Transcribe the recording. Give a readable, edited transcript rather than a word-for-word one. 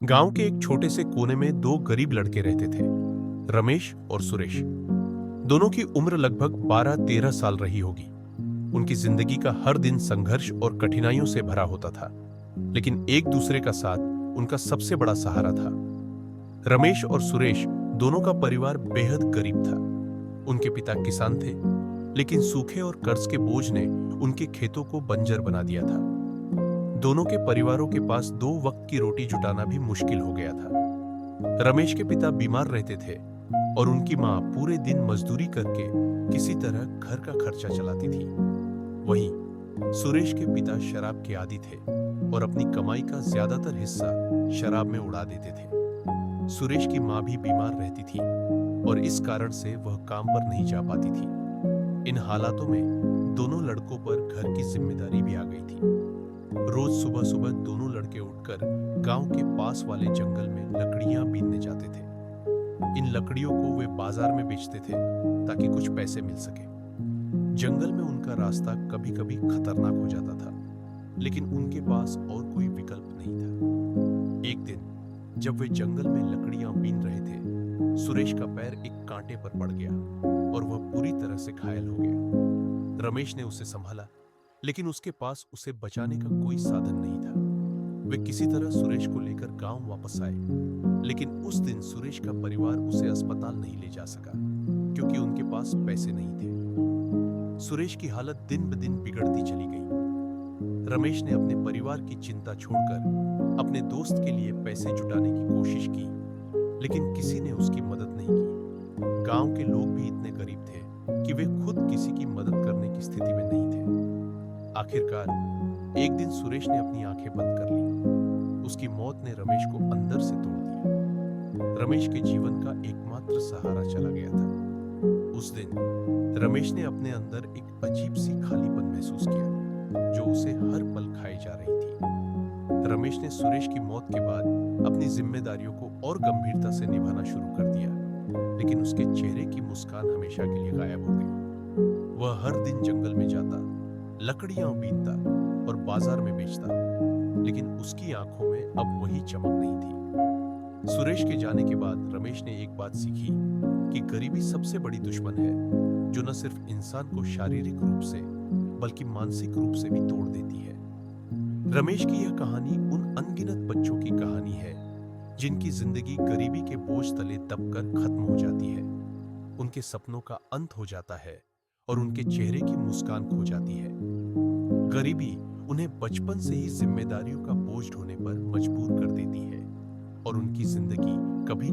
गांव के एक छोटे से कोने में दो गरीब लड़के रहते थे, रमेश और सुरेश। दोनों की उम्र लगभग 12-13 साल रही होगी। उनकी जिंदगी का हर दिन संघर्ष और कठिनाइयों से भरा होता था, लेकिन एक दूसरे का साथ उनका सबसे बड़ा सहारा था। रमेश और सुरेश दोनों का परिवार बेहद गरीब था। उनके पिता किसान थे, लेकिन सूखे और कर्ज के बोझ ने उनके खेतों को बंजर बना दिया था। दोनों के परिवारों के पास दो वक्त की रोटी जुटाना भी मुश्किल हो गया था। रमेश के पिता बीमार रहते थे और उनकी मां पूरे दिन मजदूरी करके किसी तरह घर का खर्चा चलाती थी। वहीं सुरेश के पिता शराब के आदी थे और अपनी कमाई का ज्यादातर हिस्सा शराब में उड़ा देते थे। सुरेश की मां भी बीमार रहती थी और इस कारण से वह काम पर नहीं जा पाती थी। इन हालातों में दोनों लड़कों पर घर की जिम्मेदारी भी आ गई थी। रोज सुबह सुबह दोनों लड़के उठकर गांव के पास वाले जंगल में लकड़ियां बीनने जाते थे। इन लकड़ियों को वे बाजार में बेचते थे ताकि कुछ पैसे मिल सके। जंगल में उनका रास्ता कभी कभी खतरनाक हो जाता था, लेकिन उनके पास और कोई विकल्प नहीं था। एक दिन जब वे जंगल में लकड़ियां बीन रहे थे, सुरेश का पैर एक कांटे पर पड़ गया और वह पूरी तरह से घायल हो गया। रमेश ने उसे संभाला, लेकिन उसके पास उसे बचाने का कोई साधन नहीं था। वे किसी तरह सुरेश को लेकर गांव वापस आए, लेकिन उस दिन सुरेश का परिवार उसे अस्पताल नहीं ले जा सका क्योंकि उनके पास पैसे नहीं थे। सुरेश की हालत दिन ब दिन बिगड़ती चली गई। रमेश ने अपने परिवार की चिंता छोड़कर अपने दोस्त के लिए पैसे जुटाने की कोशिश की, लेकिन किसी ने उसकी मदद नहीं की। गांव के लोग भी इतने गरीब थे कि वे खुद किसी की मदद करने की स्थिति में नहीं थे। आखिरकार एक दिन सुरेश ने अपनी आंखें बंद कर ली। उसकी मौत ने रमेश को अंदर से तोड़ दिया। रमेश के जीवन का एकमात्र सहारा चला गया था। उस दिन रमेश ने अपने अंदर एक अजीब सी खालीपन महसूस किया जो उसे हर पल खाई जा रही थी। रमेश ने सुरेश की मौत के बाद अपनी जिम्मेदारियों को और गंभीरता से निभाना शुरू कर दिया, लेकिन उसके चेहरे की मुस्कान हमेशा के लिए गायब हो गई। वह हर दिन जंगल में जाता, लकड़ियां बीनता और बाजार में बेचता, लेकिन उसकी आंखों में अब वही चमक नहीं थी। सुरेश के जाने के बाद रमेश ने एक बात सीखी कि गरीबी सबसे बड़ी दुश्मन है, जो न सिर्फ इंसान को शारीरिक रूप से बल्कि मानसिक रूप से भी तोड़ देती है। रमेश की यह कहानी उन अनगिनत बच्चों की कहानी है जिनकी जिंदगी गरीबी के बोझ तले दबकर खत्म हो जाती है। उनके सपनों का अंत हो जाता है और उनके चेहरे की मुस्कान खो जाती है। गरीबी उन्हें बचपन से ही जिम्मेदारियों का बोझ ढोने पर मजबूर कर देती है और उनकी जिंदगी कभी